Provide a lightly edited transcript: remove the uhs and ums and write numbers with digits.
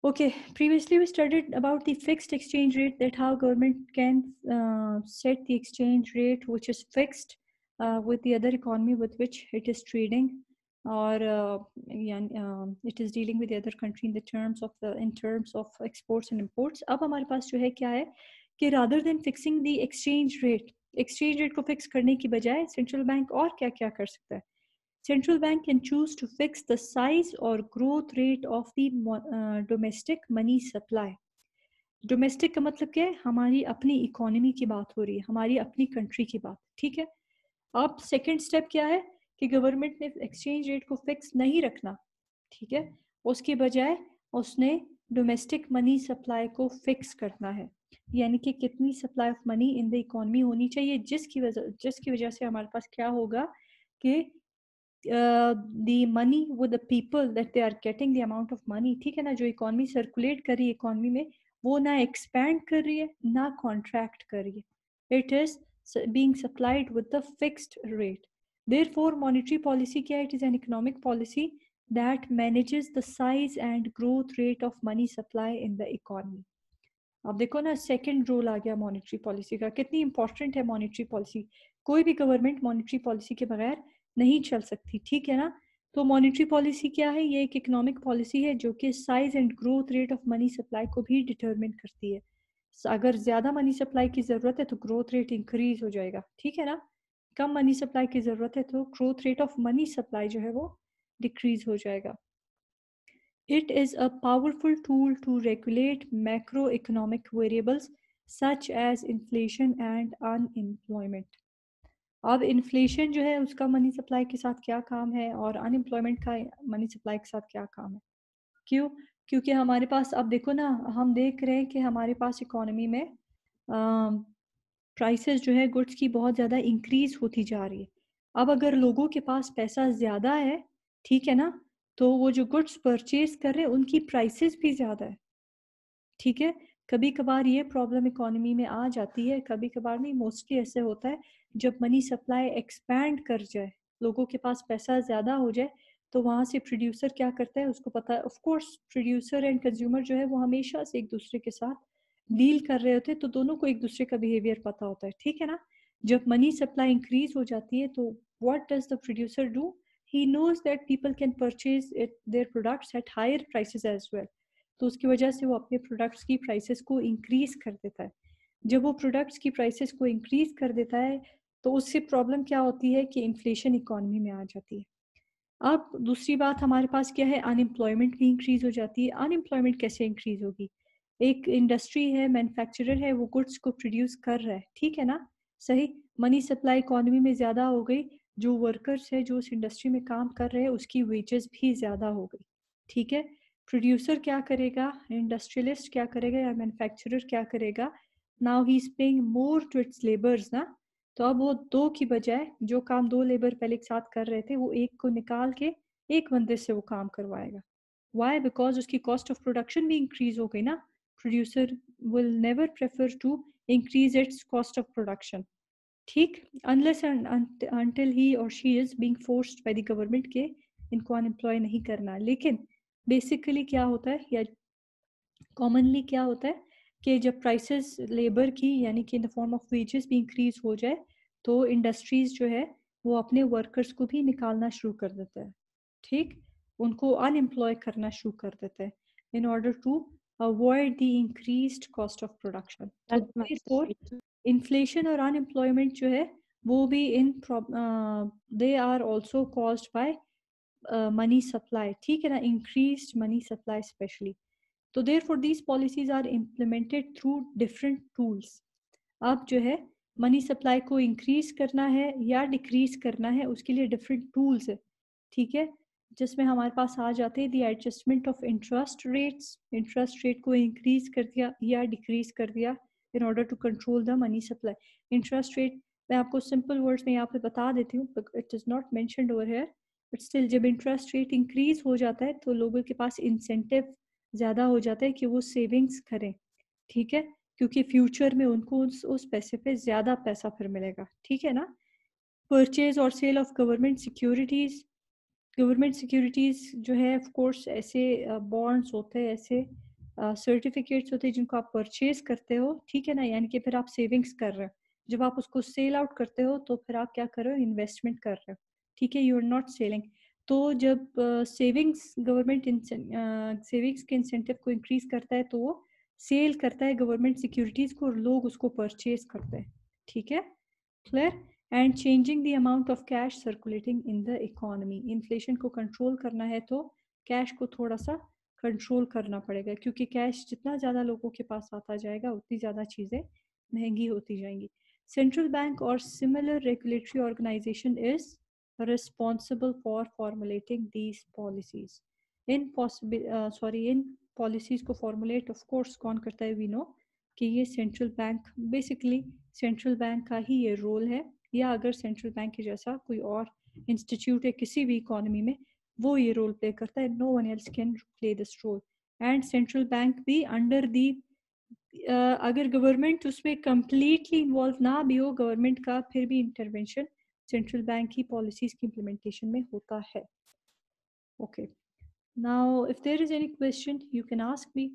Okay, previously we studied about the fixed exchange rate, that how government can set the exchange rate which is fixed with the other economy with which it is trading, or it is dealing with the other country in the terms of in terms of exports and imports. अब हमारे पास जो है क्या है कि rather than fixing the exchange rate को fix करने की बजाय central bank और क्या क्या कर सकता है? Central bank can choose to fix the size or growth rate of the domestic money supply. Domestic का मतलब क्या है? हमारी अपनी इकोनॉमी की बात हो रही है, हमारी अपनी कंट्री की बात, ठीक है। अब सेकंड स्टेप क्या है कि गवर्नमेंट ने एक्सचेंज रेट को फिक्स नहीं रखना, ठीक है, उसके बजाय उसने डोमेस्टिक मनी सप्लाई को फिक्स करना है, यानी कि कितनी supply of money in the economy होनी चाहिए, जिसकी वजह से हमारे पास क्या होगा कि the money with the people that they are getting the amount of money, ठीक है ना, जो इकोनॉमी सर्कुलेट कर रही है इकोनॉमी में, वो ना एक्सपैंड कर रही है ना कॉन्ट्रैक्ट कर रही है, it is being supplied with the fixed rate. Therefore monetary policy क्या है? It is an economic policy that manages the size and growth rate of money supply in the economy. अब देखो ना, सेकंड रोल आ गया monetary policy का, कितनी important है monetary policy. कोई भी गवर्नमेंट मॉनेटरी पॉलिसी के बगैर नहीं चल सकती, ठीक है ना। तो मॉनेटरी पॉलिसी क्या है? ये एक इकोनॉमिक पॉलिसी है जो कि size and growth rate of money supply को भी डिटरमिन करती है। अगर ज़्यादा मनी सप्लाई की ज़रूरत है तो ग्रोथ रेट इंक्रीज हो जाएगा, ठीक है ना। कम मनी सप्लाई की ज़रूरत है तो growth rate of money supply जो है वो डिक्रीज हो जाएगा। It is a powerful tool to regulate macroeconomic variables such as inflation and unemployment. अब इन्फ्लेशन जो है उसका मनी सप्लाई के साथ क्या काम है और अनएम्प्लॉयमेंट का मनी सप्लाई के साथ क्या काम है? क्यों? क्योंकि हमारे पास, अब देखो ना, हम देख रहे हैं कि हमारे पास इकोनॉमी में प्राइसेस जो है गुड्स की बहुत ज़्यादा इंक्रीज होती जा रही है। अब अगर लोगों के पास पैसा ज़्यादा है, ठीक है ना, तो वो जो गुड्स परचेज कर रहे हैं उनकी प्राइसेस भी ज़्यादा है, ठीक है। कभी कभार ये प्रॉब्लम इकोनॉमी में आ जाती है, कभी कभार नहीं, मोस्टली ऐसे होता है जब मनी सप्लाई एक्सपैंड कर जाए, लोगों के पास पैसा ज़्यादा हो जाए, तो वहाँ से प्रोड्यूसर क्या करता है, उसको पता है, of course producer and consumer जो है वो हमेशा से एक दूसरे के साथ डील कर रहे होते हैं, तो दोनों को एक दूसरे का बिहेवियर पता होता है, ठीक है ना। जब मनी सप्लाई इंक्रीज हो जाती है तो what does the producer do? He knows that people can purchase it their products at higher prices as well, तो उसकी वजह से वो अपने प्रोडक्ट्स की प्राइसेस को इंक्रीज कर देता है। जब वो प्रोडक्ट्स की प्राइसेस को इंक्रीज कर देता है तो उससे प्रॉब्लम क्या होती है कि इन्फ्लेशन इकोनॉमी में आ जाती है। अब दूसरी बात हमारे पास क्या है? अनएम्प्लॉयमेंट भी इंक्रीज हो जाती है। अनएम्प्लॉयमेंट कैसे इंक्रीज होगी? एक इंडस्ट्री है, मैन्युफैक्चरर है, वो गुड्स को प्रोड्यूस कर रहा है, ठीक है ना, सही। मनी सप्लाई इकोनॉमी में ज़्यादा हो गई, जो वर्कर्स है जो उस इंडस्ट्री में काम कर रहे हैं उसकी वेजेस भी ज़्यादा हो गई, ठीक है। प्रोड्यूसर क्या करेगा, इंडस्ट्रियलिस्ट क्या करेगा या मैन्युफैक्चरर क्या करेगा? Now he is paying more to its labours ना, तो अब वो दो की बजाय जो काम दो लेबर पहले एक साथ कर रहे थे वो एक को निकाल के एक बंदे से वो काम करवाएगा। वाई? बिकॉज उसकी कॉस्ट ऑफ प्रोडक्शन भी इंक्रीज हो गई ना। Producer will never prefer to increase its cost of production, ठीक, unless until he or she is being forced by the government के इनको अनएम्प्लॉय नहीं करना। लेकिन बेसिकली क्या होता है या कॉमनली क्या होता है कि जब प्राइसेस लेबर की यानी कि in the form of wages भी इंक्रीज हो जाए तो इंडस्ट्रीज जो है वो अपने वर्कर्स को भी निकालना शुरू कर देते हैं, ठीक, उनको अनएम्प्लॉय करना शुरू कर देते हैं in order to avoid the increased cost of production. तो देयरफॉर इन्फ्लेशन और अनएम्प्लॉयमेंट जो है वो भी इन they are also caused by money supply, ठीक है ना, इंक्रीज्ड मनी सप्लाई स्पेशली। तो therefore these policies are implemented through different tools. अब जो है मनी सप्लाई को इंक्रीज करना है या डिक्रीज करना है उसके लिए डिफरेंट टूल्स है, ठीक है, जिसमें हमारे पास आ जाते हैं the adjustment of interest rates, interest rate को इंक्रीज कर दिया या डिक्रीज कर दिया in order to control the money supply. Interest rate मैं आपको सिंपल वर्ड्स में यहाँ पे बता देती हूँ, it is not mentioned over here, but still जब इंटरेस्ट रेट इंक्रीज हो जाता है तो लोगों के पास इंसेंटिव ज़्यादा हो जाता है कि वो सेविंग्स करें, ठीक है, क्योंकि फ्यूचर में उनको उस पैसे पे ज़्यादा पैसा फिर मिलेगा, ठीक है ना। परचेज और सेल ऑफ गवर्नमेंट सिक्योरिटीज़ जो है ऑफ कोर्स ऐसे बॉन्ड्स होते हैं, ऐसे सर्टिफिकेट्स होते हैं जिनको आप परचेज करते हो, ठीक है ना, यानी कि फिर आप सेविंग्स कर रहे हो। जब आप उसको सेल आउट करते हो तो फिर आप क्या कर रहे हो, इन्वेस्टमेंट कर रहे हो, ठीक है, यू आर नॉट सेलिंग। तो जब सेविंग्स गवर्नमेंट सेविंग्स के इंसेंटिव को इंक्रीज करता है तो वो सेल करता है गवर्नमेंट सिक्योरिटीज़ को और लोग उसको परचेज करते हैं, ठीक है, clear. And changing the amount of cash circulating in the economy, inflation को कंट्रोल करना है तो कैश को थोड़ा सा कंट्रोल करना पड़ेगा, क्योंकि कैश जितना ज़्यादा लोगों के पास आता जाएगा उतनी ज़्यादा चीज़ें महंगी होती जाएंगी। सेंट्रल बैंक और similar regulatory organisation is responsible for formulating these policies. इन पॉलिसीज को फॉर्मुलेट ऑफ कोर्स कौन करता है, वी नो कि ये central bank, basically central bank का ही ये रोल है, या अगर सेंट्रल बैंक के जैसा कोई और इंस्टीट्यूट है किसी भी इकोनॉमी में, वो ये रोल प्ले करता है, no one else can play this role. And central bank भी अंडर दी, अगर गवर्नमेंट उसमें कम्प्लीटली इन्वॉल्व ना भी हो गवर्नमेंट का, फिर भी इंटरवेंशन सेंट्रल बैंक की पॉलिसीज की इम्प्लीमेंटेशन में होता है। Okay, now if there is any question you can ask me.